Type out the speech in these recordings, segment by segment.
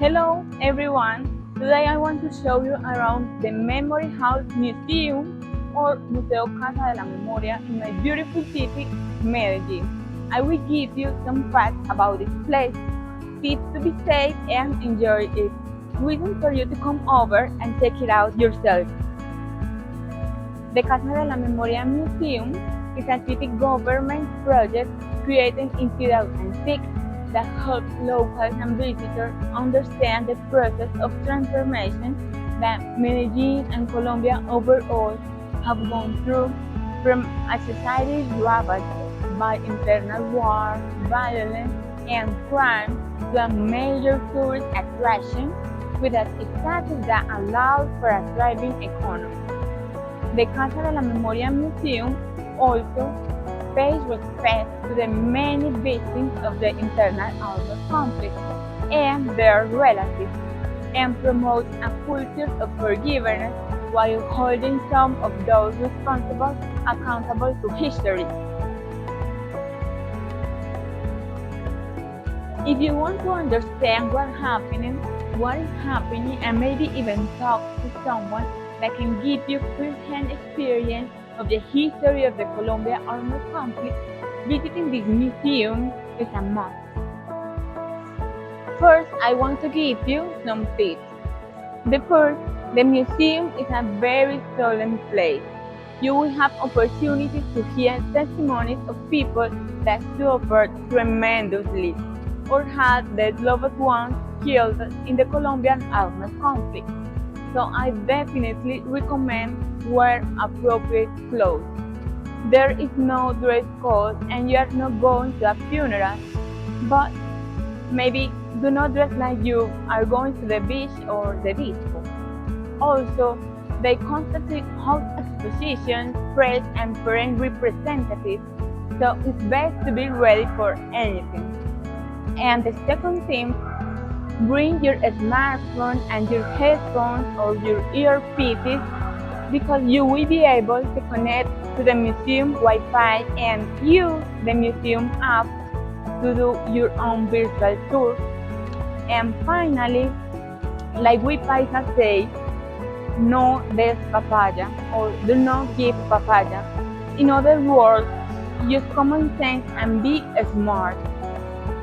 Hello everyone! Today I want to show you around the Memory House Museum or Museo Casa de la Memoria in my beautiful city, Medellin. I will give you some facts about this place, tips to be safe and enjoy it, reasons for you to come over and check it out yourself. The Casa de la Memoria Museum is a city government project created in 2006 that helps locals and visitors understand the process of transformation that Medellin and Colombia overall have gone through, from a society ravaged by internal war, violence, and crime to a major tourist attraction with a status that allows for a thriving economy. The Casa de la Memoria Museum also pays respect to the many victims of the internal armed conflict and their relatives, and promotes a culture of forgiveness while holding some of those responsible accountable to history. If you want to understand what is happening, and maybe even talk to someone that can give you first-hand experience of the history of the Colombia armed conflict, visiting this museum is a must. First, I want to give you some tips. The museum is a very solemn place. You will have opportunities to hear testimonies of people that suffered tremendously or had their loved ones killed in the Colombian armed conflict. So I definitely recommend wear appropriate clothes. There is no dress code and you are not going to a funeral, but maybe do not dress like you are going to the beach or the disco. Also, they constantly hold expositions, press and foreign representatives, so it's best to be ready for anything. And the second thing, bring your smartphone and your headphones or your earpieces because you will be able to connect to the museum Wi-Fi and use the museum app to do your own virtual tour. And finally, like we paisas say, no des papaya or do not give papaya. In other words, use common sense and be smart.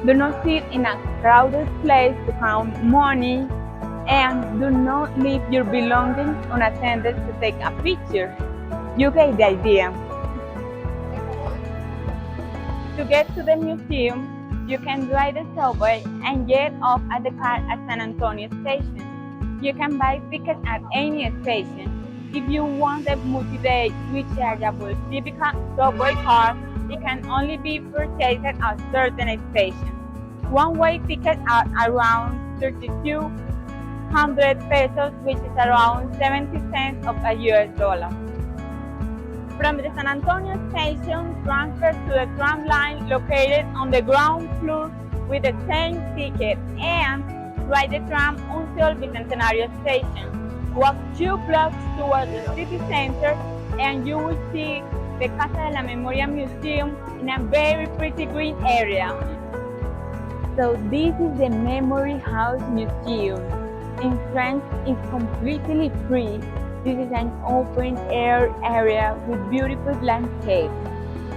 Do not sit in a crowded place to count money, and do not leave your belongings unattended to take a picture. You get the idea. To get to the museum, you can ride the subway and get off at the car at San Antonio station. You can buy tickets at any station. If you want a multi-day rechargeable Civica subway card, it can only be purchased at certain stations. One-way tickets are around 3,200 pesos, which is around 70 cents of a US dollar. From the San Antonio station, transfer to the tram line located on the ground floor with the same ticket and ride the tram until Bicentenario station. Walk 2 blocks towards the city center and you will see the Casa de la Memoria Museum in a very pretty green area. So this is the Memory House Museum. Entrance is completely free. This is an open-air area with beautiful landscapes.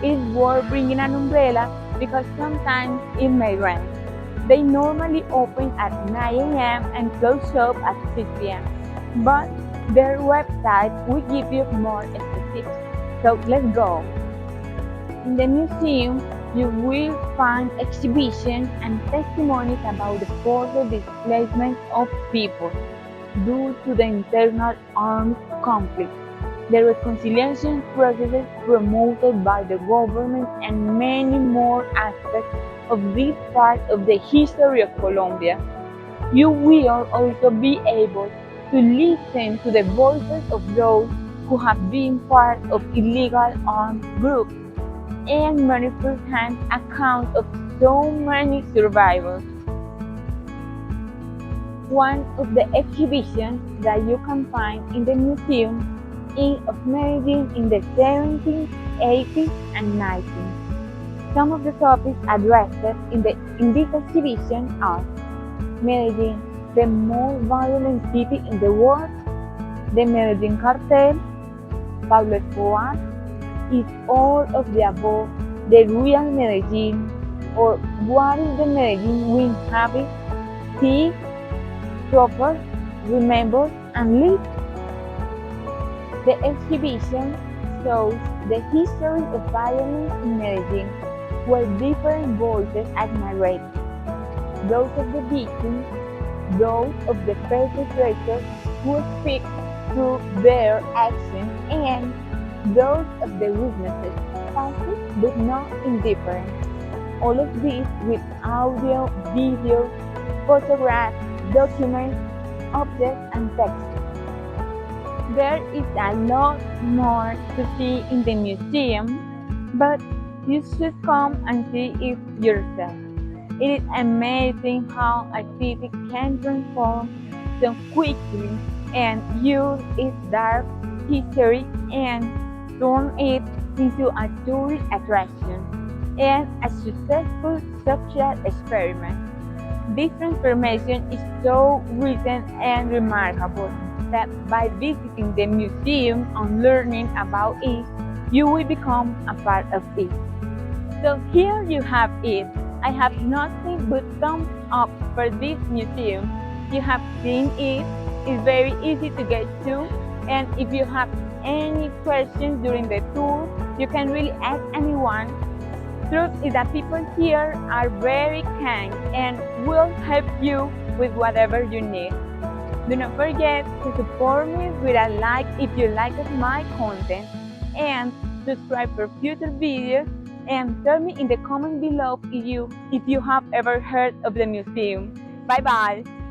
It's worth bringing an umbrella because sometimes it may rain. They normally open at 9 a.m. and close up at 6 p.m. But their website will give you more specifics. So let's go. In the museum, you will find exhibitions and testimonies about the forced displacement of people due to the internal armed conflict, the reconciliation processes promoted by the government, and many more aspects of this part of the history of Colombia. You will also be able to listen to the voices of those who have been part of illegal armed groups and many first-hand accounts of so many survivors. One of the exhibitions that you can find in the museum is of Medellin in the 70s, 80s, and 90s. Some of the topics addressed in this exhibition are Medellin, the most violent city in the world, the Medellin cartel, Pablo Escobar, is all of the above the real Medellin, or what is the Medellin we inhabit, see, suffer, remember, and live? The exhibition shows the history of violence in Medellin, where different voices admire those of the victims, those of the perpetrators who speak through their actions, and those of the witnesses, passive but not indifferent. All of this with audio, video, photographs, documents, objects, and text. There is a lot more to see in the museum, but you should come and see it yourself. It is amazing how a city can transform so quickly and use its dark history and turn it into a tourist attraction and a successful social experiment. This transformation is so recent and remarkable that by visiting the museum and learning about it, you will become a part of it. So here you have it. I have nothing but thumbs up for this museum. You have seen it. It's very easy to get to. And if you have any questions during the tour, you can really ask anyone. Truth is that people here are very kind and will help you with whatever you need. Do not forget to support me with a like if you like my content, and subscribe for future videos, and tell me in the comment below if you have ever heard of the museum. Bye bye!